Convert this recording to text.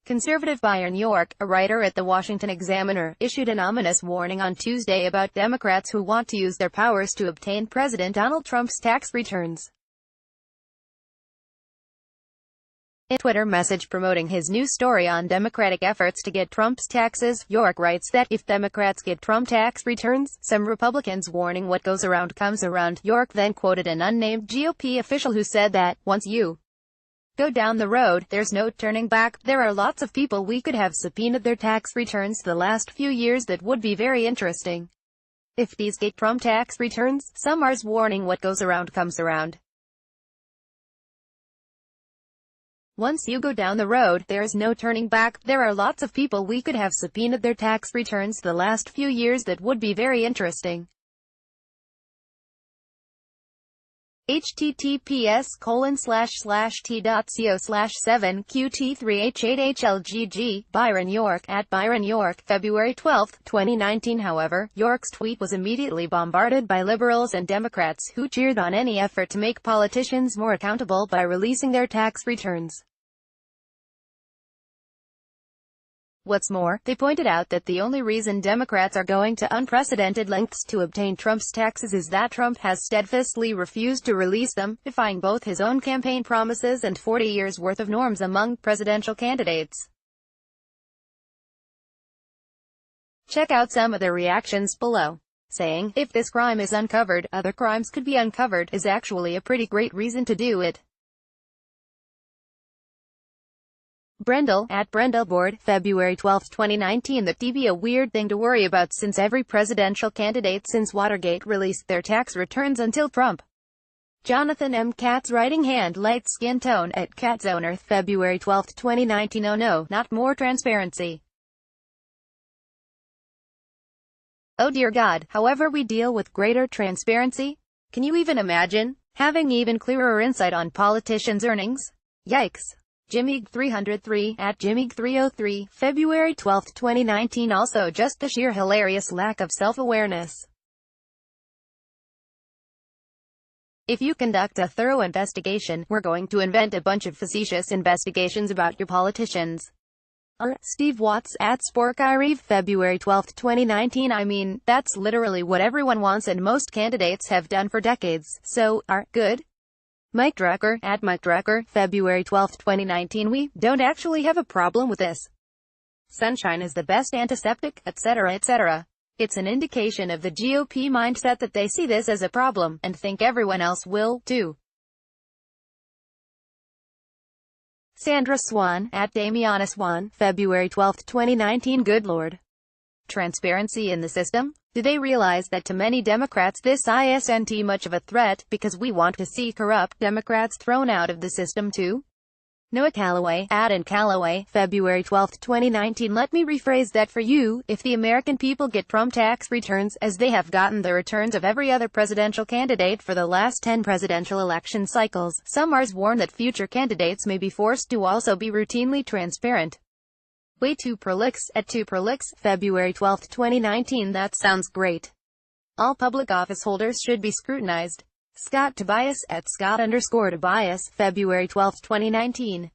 Conservative Byron York, a writer at the Washington Examiner, issued an ominous warning on Tuesday about Democrats who want to use their powers to obtain President Donald Trump's tax returns. In a Twitter message promoting his new story on Democratic efforts to get Trump's taxes, York writes that if Democrats get Trump tax returns, some Republicans warning what goes around comes around. York then quoted an unnamed GOP official who said that, once you go down the road, there's no turning back. There are lots of people we could have subpoenaed their tax returns the last few years that would be very interesting. If these get Trump tax returns, some are warning what goes around comes around. Once you go down the road, there's no turning back. There are lots of people we could have subpoenaed their tax returns the last few years that would be very interesting. https://t.co/7q3h8hlgg, Byron York, at Byron York, February 12, 2019. However, York's tweet was immediately bombarded by liberals and Democrats who cheered on any effort to make politicians more accountable by releasing their tax returns. What's more, they pointed out that the only reason Democrats are going to unprecedented lengths to obtain Trump's taxes is that Trump has steadfastly refused to release them, defying both his own campaign promises and 40 years' worth of norms among presidential candidates. Check out some of their reactions below. Saying, if this crime is uncovered, other crimes could be uncovered, is actually a pretty great reason to do it. Brendel, at Brendelboard, February 12, 2019. That'd be a weird thing to worry about since every presidential candidate since Watergate released their tax returns until Trump. Jonathan M. Katz, writing hand, light skin tone, at Katzoner, February 12, 2019. Oh no, not more transparency. Oh dear God, however we deal with greater transparency? Can you even imagine having even clearer insight on politicians' earnings? Yikes. Jimmig303, at Jimmig303, February 12, 2019. Also just the sheer hilarious lack of self-awareness. If you conduct a thorough investigation, we're going to invent a bunch of facetious investigations about your politicians. Steve Watts, at Sporkireve, February 12, 2019. I mean, that's literally what everyone wants and most candidates have done for decades, so, good? Mike Drucker, at Mike Drucker, February 12, 2019. We don't actually have a problem with this. Sunshine is the best antiseptic, etc., etc. It's an indication of the GOP mindset that they see this as a problem, and think everyone else will, too. Sandra Swan, at Damiana Swan, February 12, 2019. Good Lord. Transparency in the system? Do they realize that to many Democrats this isn't much of a threat, because we want to see corrupt Democrats thrown out of the system too? Noah Calloway, at Calloway, February 12, 2019. Let me rephrase that for you. If the American people get Trump tax returns, as they have gotten the returns of every other presidential candidate for the last 10 presidential election cycles, some are warn that future candidates may be forced to also be routinely transparent. Way too prolix, at 2prolix, February 12, 2019. That sounds great. All public office holders should be scrutinized. Scott Tobias, at Scott_Tobias, February 12, 2019.